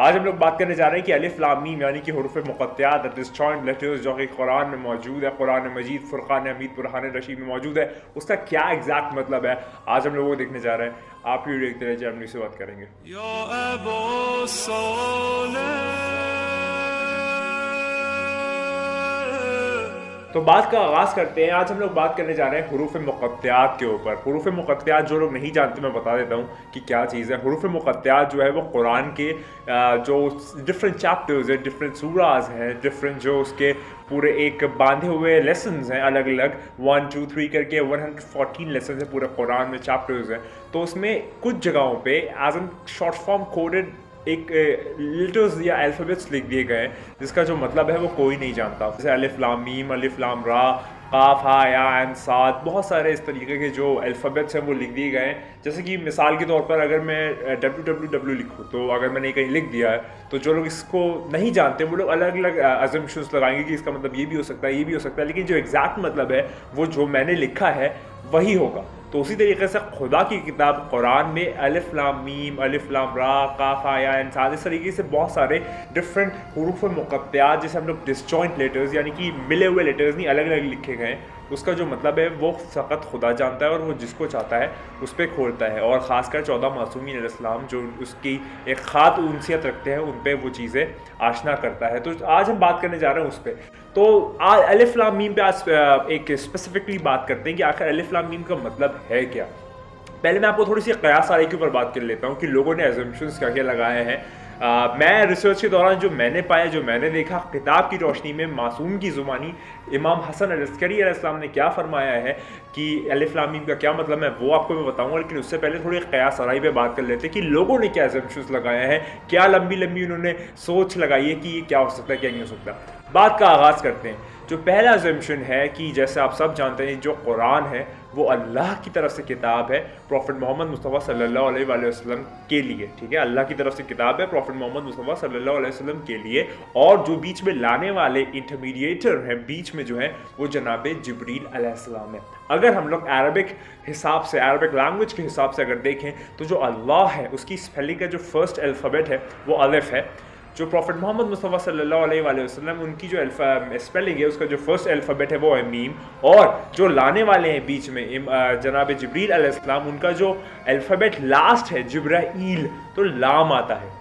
आज हम लोग बात करने जा रहे हैं कि अलिफ लाम मीम यानी कि हुरूफ मुक़त्तआत डिसजॉइंट लेटर्स जो कि कुरान में मौजूद है, कुरान मजीद फुरक़ान हमीद बुरहान रशीद में मौजूद है, उसका क्या एग्जैक्ट मतलब है आज हम लोग वो देखने जा रहे हैं। आप वीडियो देखते रहिए, हम इससे बात करेंगे। तो बात का आगाज़ करते हैं। आज हम लोग बात करने जा रहे हैं हुरूफ मुक़त्तआत के ऊपर। हुरूफ मुक़त्तआत जो लोग नहीं जानते मैं बता देता हूँ कि क्या चीज़ है। हुरूफ मुक़त्तआत जो है वो कुरान के जो डिफरेंट चैप्टर्स हैं, डिफरेंट सूराज हैं, डिफरेंट जो उसके पूरे एक बांधे हुए लेसन्स हैं, अलग अलग 1 2 3 करके 114 लेसन हैं पूरे कुरान में, चैप्टर्स हैं। तो उसमें कुछ जगहों पे as an short form coded एक लेटर्स या अल्फ़ाबेट्स लिख दिए गए जिसका जो मतलब है वो कोई नहीं जानता। जैसे अलिफ लाम मीम, अलिफ लाम रा, काफ हा या एन साद, बहुत सारे इस तरीके के जो अल्फ़ाबेट्स हैं वो लिख दिए गए हैं। जैसे कि मिसाल के तौर पर अगर मैं www लिखूँ, तो अगर मैंने कहीं लिख दिया है तो जो लोग इसको नहीं जानते वो लोग अलग अलग अजम्पशंस लगाएंगे कि इसका मतलब ये भी हो सकता है, ये भी हो सकता है, लेकिन जो एग्जैक्ट मतलब है वो जो मैंने लिखा है वही होगा। तो उसी तरीके से खुदा की किताब कुरान में अलिफ लाम मीम, अलिफ लाम रा, काफ हा या एन साद, इस तरीके से बहुत सारे डिफरेंट हुरूफ मुक़त्तआत जिसे हम लोग डिसजॉइंट लेटर्स यानी कि मिले हुए लेटर्स नहीं, अलग अलग लिखे गए हैं। उसका जो मतलब है वो फ़कत खुदा जानता है और वो जिसको चाहता है उस पर खोलता है। और ख़ासकर 14 मासूमीन अलैहिस्सलाम जो उसकी एक ख़ास उनसियत रखते हैं उन पर वो चीज़ें आशना करता है। तो आज हम बात करने जा रहे हैं उस पर। तो आज अलिफ लाम मीम पे आज एक स्पेसिफिकली बात करते हैं कि आखिर अलिफ लाम मीम का मतलब है क्या। पहले मैं आपको थोड़ी सी क़यास आरे के ऊपर बात कर लेता हूँ कि लोगों ने एजम्पशंस क्या क्या लगाए हैं। मैं रिसर्च के दौरान जो मैंने पाया, जो मैंने देखा, किताब की रोशनी में मासूम की ज़ुबानी इमाम हसन अल-अस्करी अलैहिस्सलाम ने क्या फरमाया है कि अलिफ लाम मीम का क्या मतलब है, वो आपको मैं बताऊंगा। लेकिन उससे पहले थोड़ी क़यास आराई पे बात कर लेते हैं कि लोगों ने क्या एजम्पशंस लगाए हैं, क्या लंबी लंबी उन्होंने सोच लगाई है कि ये क्या हो सकता है, क्या नहीं हो सकता। बात का आगाज़ करते हैं। जो पहला एजम्पशन है कि जैसे आप सब जानते हैं जो कुरान है वो अल्लाह की तरफ से किताब है प्रॉफिट मोहम्मद मुस्तफ़ा सल्लल्लाहु अलैहि वसल्लम के लिए। ठीक है, अल्लाह की तरफ से किताब है प्रॉफिट मोहम्मद मुस्तफ़ा सल्लल्लाहु अलैहि वसल्लम के लिए। और जो बीच में लाने वाले इंटरमीडिएटर हैं बीच में जो है वो जनाब जिब्रील अलैहिस्सलाम है। अगर हम लोग अरबिक हिसाब से, अरबिक लैंग्वेज के हिसाब से अगर देखें तो जो अल्लाह है उसकी स्पेलिंग का जो फर्स्ट अल्फ़ाबेट है वो अलिफ है। जो प्रॉफिट मोहम्मद मुस्तफ़ा सल्लल्लाहु अलैहि वसल्लम उनकी जो स्पेलिंग है उसका जो फर्स्ट अल्फ़ाबेट है वो है मीम। और जो लाने वाले हैं बीच में जनाब जिब्रील अलैहिस्सलाम, उनका जो अल्फ़ाबेट लास्ट है जिब्राईल, तो लाम आता है।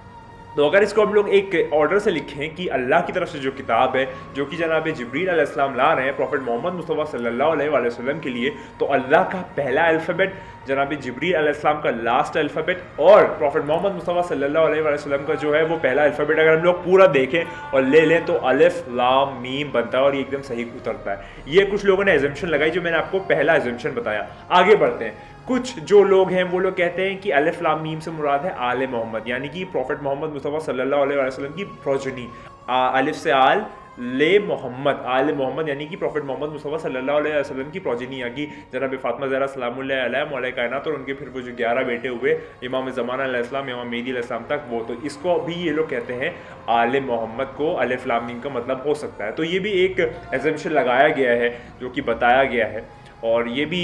तो अगर इसको हम लोग एक ऑर्डर से लिखें कि अल्लाह की तरफ से जो किताब है जो कि जनाब जिब्रील अलैहिस्सलाम ला रहे हैं प्रॉफिट मोहम्मद मुस्तफ़ा सल्लल्लाहु अलैहि वसल्लम के लिए, तो अल्लाह का पहला अल्फ़ाबेट, जनाब जिब्रील अलैहिस्सलाम का लास्ट अल्फ़ाबेट और प्रॉफिट मोहम्मद मुस्तफ़ा सल्लल्लाहु अलैहि वसल्लम का जो है वो पहला अल्फ़ाबेट अगर हम लोग पूरा देखें और ले लें तो अलिफ लाम मीम बनता है और ये एकदम सही उतरता है। ये कुछ लोगों ने एजम्पशन लगाई जो मैंने आपको पहला एजम्पशन बताया। आगे बढ़ते हैं। कुछ जो लोग हैं वो लोग कहते हैं कि अलिफ लाम मीम से मुराद है आले मोहम्मद यानी कि प्रॉफिट मोहम्मद मुस्तफ़ा सल्लल्लाहु अलैहि वसल्लम की प्रोजनी। अलिफ से आल, ले मोहम्मद, आले मोहम्मद यानी कि प्रॉफिट मोहम्मद मुस्तफ़ा सल्लल्लाहु अलैहि वसल्लम की प्रोजनी यानी जनाब फ़ातिमा ज़हरा सलामुल्लाह अलैहा मौला कायनात और उनके फिर वो जो 11 बेटे हुए इमाम ज़माना अलैहिस्सलाम, इमाम मेहदी अलैहिस्सलाम तक, वो तो इसको भी ये लोग कहते हैं आले मोहम्मद को अलिफ लाम मीम का मतलब हो सकता है। तो ये भी एक एजम्पशन लगाया गया है जो कि बताया गया है। और ये भी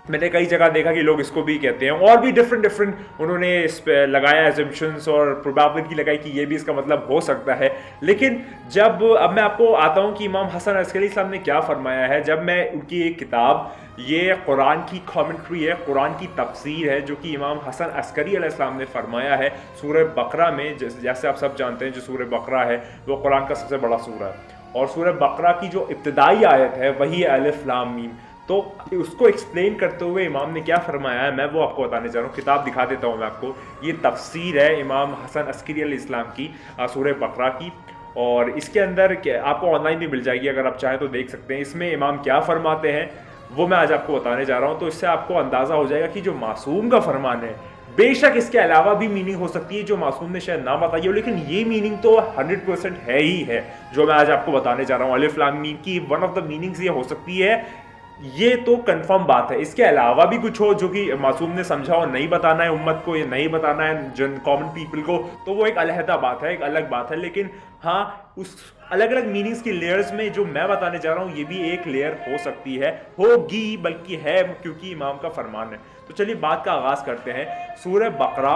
मैंने कई जगह देखा कि लोग इसको भी कहते हैं और भी डिफरेंट उन्होंने इस पर लगाया एजम्पशंस और प्रोबेबिलिटी लगाई कि ये भी इसका मतलब हो सकता है। लेकिन जब अब मैं आपको आता हूँ कि इमाम हसन अस्करी साहब ने क्या फरमाया है। जब मैं उनकी एक किताब, ये कुरान की कमेंट्री है, कुरान की तफसीर है जो कि इमाम हसन अस्करी अलैहिस्सलाम ने फरमाया है सूरह बकरा में। जैसे आप सब जानते हैं जो सूरह बकरा है वो कुरान का सबसे बड़ा सूरा है और सूरह बकरा की जो इब्तिदाई आयत है वही है अलिफ लाम मीम। तो उसको एक्सप्लेन करते हुए इमाम ने क्या फरमाया है मैं वो आपको बताने जा रहा हूँ। किताब दिखा देता हूँ मैं आपको। ये तफसीर है इमाम हसन अस्करी अलैहिस्सलाम की सूरह बकरा की और इसके अंदर आपको ऑनलाइन भी मिल जाएगी, अगर आप चाहें तो देख सकते हैं। इसमें इमाम क्या फरमाते हैं वो मैं आज आपको बताने जा रहा हूँ। तो इससे आपको अंदाज़ा हो जाएगा कि जो मासूम का फरमान है, बेशक इसके अलावा भी मीनिंग हो सकती है जो मासूम ने शायद ना बताई हो, लेकिन ये मीनिंग तो 100% है ही है जो मैं आज आपको बताने जा रहा हूँ। अलिफ लाम मीम की वन ऑफ द मीनिंग्स ये हो सकती है, ये तो कंफर्म बात है। इसके अलावा भी कुछ हो जो कि मासूम ने समझा और नहीं बताना है उम्मत को, या नहीं बताना है जन कॉमन पीपल को, तो वो एक अलहदा बात है, एक अलग बात है। लेकिन हाँ, उस अलग अलग मीनिंग्स की लेयर्स में जो मैं बताने जा रहा हूँ ये भी एक लेयर हो सकती है, होगी बल्कि है, क्योंकि इमाम का फरमान है। तो चलिए बात का आगाज करते हैं। सूरह बकरा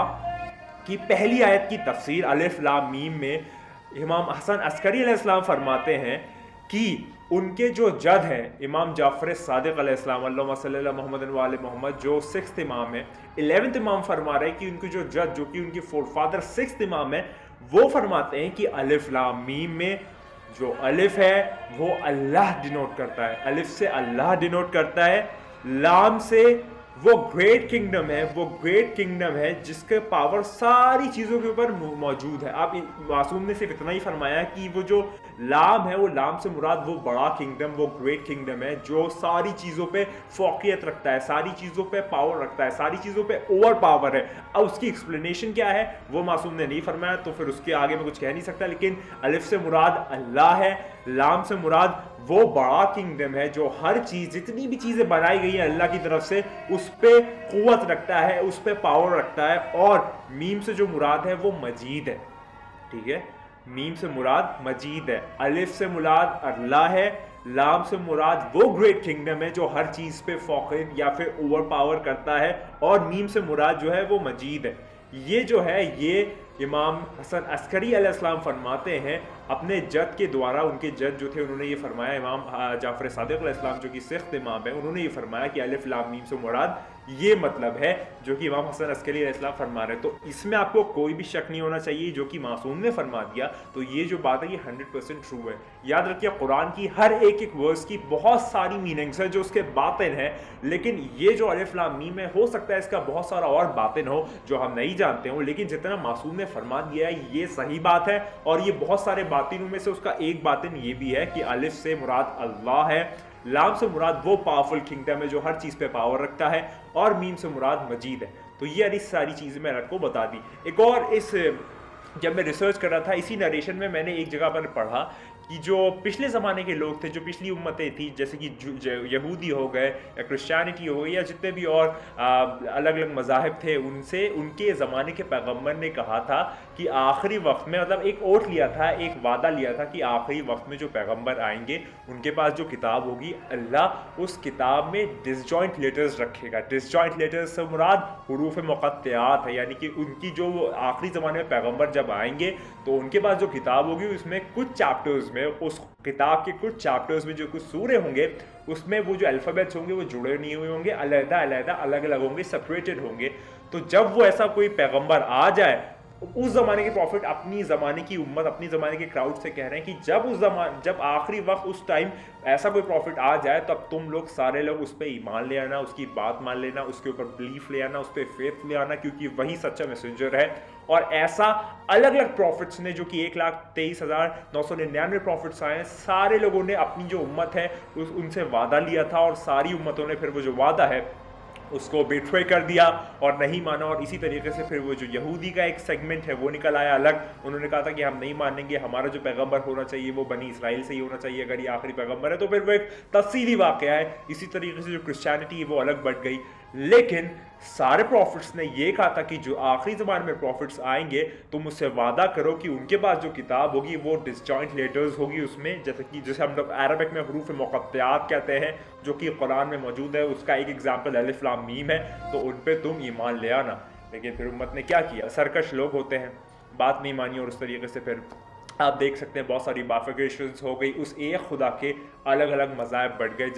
कि पहली आयत की तफसीर अलिफ लाम मीम में इमाम हसन अस्करी अलैहिस्सलाम फरमाते हैं कि उनके जो जद हैं इमाम जाफ़र सादिक अलैहिस्सलाम अल्लाहुम्मा सल्ली अला मुहम्मद व आले मोहम्मद, जो 6th इमाम है, 11th इमाम फरमा रहे हैं कि उनके जो जद, जो कि उनके फोरफादर 6th इमाम है, वो फरमाते हैं कि अलिफ लाम मीम में जो अलिफ है वो अल्लाह डिनोट करता है, अलिफ से अल्लाह डिनोट करता है, लाम से वो ग्रेट किंगडम है, वो ग्रेट किंगडम है जिसके पावर सारी चीज़ों के ऊपर मौजूद है। आप मासूम ने सिर्फ इतना ही फरमाया कि वो जो लाम है, वो लाम से मुराद वो बड़ा किंगडम, वो ग्रेट किंगडम है जो सारी चीज़ों पे फौकियत रखता है, सारी चीज़ों पे पावर रखता है, सारी चीज़ों पे ओवर पावर है। अब उसकी एक्सप्लेनेशन क्या है वो मासूम ने नहीं फरमाया, तो फिर उसके आगे मैं कुछ कह नहीं सकता। लेकिन अलिफ से मुराद अल्लाह है, लाम से मुराद वो बड़ा किंगडम है जो हर चीज़, जितनी भी चीज़ें बनाई गई हैं अल्लाह की तरफ से, उस पर क़ुव्वत रखता है, उस पर पावर रखता है। और मीम से जो मुराद है वो मजीद है, ठीक है, मीम से मुराद मजीद है, अलिफ से मुराद अल्लाह है, लाम से मुराद वो ग्रेट किंगडम है जो हर चीज़ पे फौक़ियत या फिर ओवर पावर करता है, और मीम से मुराद जो है वो मजीद है। ये जो है ये इमाम हसन अस्करी अलैहिस्सलाम फरमाते हैं अपने जद के द्वारा। उनके जद जो थे उन्होंने ये फरमाया, इमाम जाफ़र सादिक अलैहिस्सलाम जो कि 6th इमाम है, उन्होंने ये फरमाया कि अलिफ लाम मीम से मुराद ये मतलब है जो कि इमाम हसन अस्करी अलैहिस्सलाम फरमा रहे हैं। तो इसमें आपको कोई भी शक नहीं होना चाहिए, जो कि मासूम ने फरमा दिया तो ये जो बात है ये 100% ट्रू है। याद रखिए कुरान की हर एक वर्स की बहुत सारी मीनिंग्स है जो उसके बातिन है, लेकिन ये जो अलिफ लाम मीम है हो सकता है इसका बहुत सारा और बातिन हो जो हम नहीं जानते हो, लेकिन जितना मासूम ने फरमा दिया है ये सही बात है। और ये बहुत सारे बातिनों में से उसका एक बातिन ये भी है कि अलिफ से मुराद अल्लाह है, लाम से मुराद वो पावरफुल किंगडम है जो हर चीज़ पे पावर रखता है, और मीम से मुराद मजीद है। तो ये सारी चीज़ें मैंने आपको बता दी। एक और जब मैं रिसर्च कर रहा था इसी नरेशन में मैंने एक जगह पर पढ़ा कि जो पिछले ज़माने के लोग थे, जो पिछली उम्मतें थी, जैसे कि यहूदी हो गए या क्रिश्चियनिटी हो गई या जितने भी और अलग अलग मज़ाहिब थे, उनसे उनके ज़माने के पैगम्बर ने कहा था कि आखिरी वक्त में, मतलब एक ओट लिया था, एक वादा लिया था कि आखिरी वक्त में जो पैगम्बर आएंगे उनके पास जो किताब होगी अल्लाह उस किताब में डिसजॉइंट लेटर्स रखेगा। डिसजॉइंट लेटर्स से मुराद हुरूफ मुक़त्तआत है, यानी कि उनकी जो आखिरी ज़माने में पैगम्बर जब आएंगे तो उनके पास जो किताब होगी उसमें कुछ चैप्टर्स में, उस किताब के कुछ चैप्टर्स में जो कुछ सूरे होंगे उसमें वो जो अल्फ़ाबेट्स होंगे वो जुड़े नहीं हुए होंगे, अलग अलग होंगे, सेपरेटेड होंगे। तो जब वो ऐसा कोई पैगंबर आ जाए, उस ज़माने के प्रॉफिट अपनी ज़माने की उम्मत, अपनी ज़माने के क्राउड से कह रहे हैं कि जब आखिरी वक्त उस टाइम ऐसा कोई प्रॉफिट आ जाए तब तुम लोग सारे लोग उस पर ईमान ले आना, उसकी बात मान लेना, उसके ऊपर बिलीफ ले आना, उस पर फेथ ले आना, क्योंकि वही सच्चा मैसेंजर है। और ऐसा अलग अलग प्रॉफिट्स ने, जो कि 1,23,999 प्रॉफिट्स आए हैं, सारे लोगों ने अपनी जो उम्मत है उनसे वादा लिया था, और सारी उम्मतों ने फिर वो जो वादा है उसको बेट्रे कर दिया और नहीं माना। और इसी तरीके से फिर वो जो यहूदी का एक सेगमेंट है वो निकल आया अलग, उन्होंने कहा था कि हम नहीं मानेंगे, हमारा जो पैगंबर होना चाहिए वो बनी इसराइल से ही होना चाहिए, अगर ये आखिरी पैगंबर है। तो फिर वो एक तफसीली वाक़या है। इसी तरीके से जो क्रिश्चियनिटी है वो अलग बढ़ गई, लेकिन सारे प्रॉफिट्स ने ये कहा था कि जो आखिरी ज़माने में प्रॉफिट्स आएंगे तुम उससे वादा करो कि उनके पास जो किताब होगी वो डिसजॉइंट लेटर्स होगी उसमें, जैसे हम लोग अरबिक में हुरूफ मुक़त्तआत कहते हैं, जो कि कुरान में मौजूद है। उसका एक एग्जाम्पल अलिफ लाम मीम है, तो उन पर तुम ईमान ले आना। लेकिन फिर उम्मत ने क्या किया, सरकश लोग होते हैं, बात नहीं मानी, और उस तरीके से फिर आप देख सकते हैं बहुत सारी बाफिकेशंस हो गई, उस एक खुदा के अलग अलग मज़ाहिब बढ़ गए,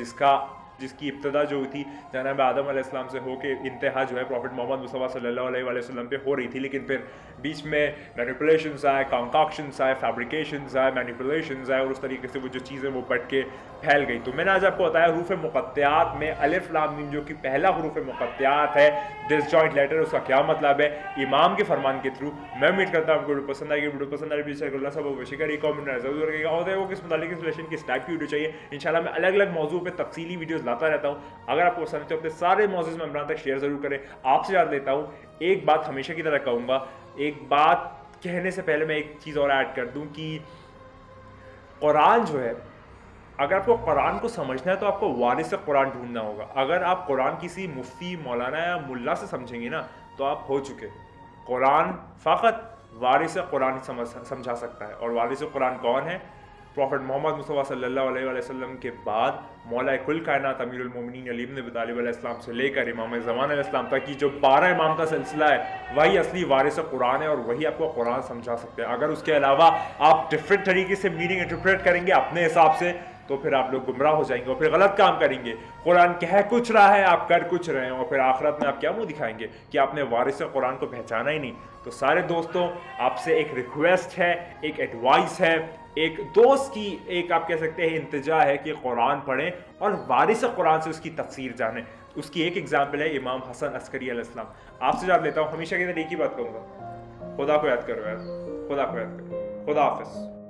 जिसकी इब्तदा जो हुई थी जनाब आदम अलैहिस्सलाम से हो के इंतहा जो है प्रॉफिट मोहम्मद मुस्तफ़ा सल्लल्लाहु अलैहि वसल्लम पे हो रही थी। लेकिन फिर बीच में मैनिपुलेशंस आए, कॉन्कॉक्शंस आए, फैब्रिकेशंस आए, मैनिपुलेशंस आए, और उस तरीके से वो जो चीज़ें वो बढ़ के फैल गई। तो मैंने आज आपको बताया हुरूफ मुक़त्तआत में अलिफ लाम मीम जो कि पहला हुरूफ मुक़त्तआत है, डिसजॉइंट लेटर, उसका क्या मतलब है इमाम के फरमान के थ्रू। मैं उम्मीद करता हूँ आपको वीडियो पसंद आएगी। वीडियो पसंद आएगी सब बेशिकर कॉमेंट ज़रूर करेगा, और वो किस मुतालिक इंस्टॉलेशन किस टाइप की वीडियो चाहिए। इंशाल्लाह मैं अलग अलग मौजू पर तफसीली वीडियोज़ लाता रहता हूँ। अगर आपको पसंद है तो अपने सारे मौजूद मेंबरान तक शेयर जरूर करें। आपसे याद लेता हूँ, एक बात हमेशा की तरह कहूँगा, एक बात कहने से पहले मैं एक चीज़ और ऐड कर दूँ कि कुरान जो है, अगर आपको कुरान को समझना है तो आपको वारिस कुरान ढूंढना होगा। अगर आप कुरान किसी मुफ्ती, मौलाना या मुल्ला से समझेंगे ना तो आप हो चुके। कुरान फ़कत वारिस कुरान समझा सकता है, और वारिस कुरान कौन है? प्रॉफिट मोहम्मद मुस्तफ़ा सल्लल्लाहु अलैहि वसल्लम के बाद मौला कुल कायनात अमीरुल मोमिनीन अली इब्न अबी तालिब अलैहिस्सलाम से लेकर इमाम ज़मान अलैहिस्सलाम तक की जो 12 इमाम का सिलसिला है वही असली वारिस कुरान है और वही आपको कुरान समझा सकते हैं। अगर उसके अलावा आप डिफरेंट तरीके से मीनिंग इंटरप्रेट करेंगे अपने हिसाब से तो फिर आप लोग गुमराह हो जाएंगे और फिर गलत काम करेंगे। कुरान कह कुछ रहा है, आप कर कुछ रहे हैं और फिर आखिरत में आप क्या मुंह दिखाएंगे कि आपने वारिस कुरान को पहचाना ही नहीं। तो सारे दोस्तों, आपसे एक रिक्वेस्ट है, एक एडवाइस है, एक दोस्त की एक आप कह सकते हैं इंतजा है कि कुरान पढ़ें और वारिस कुरान से उसकी तफसीर जानें। उसकी एक एग्जाम्पल है इमाम हसन अस्करी अलैहिस्सलाम। आपसे याद लेता हूँ, हमेशा की तरह एक ही बात कहूँगा, खुदा को याद करो यार, खुदा को याद करो। खुदा हाफिज़।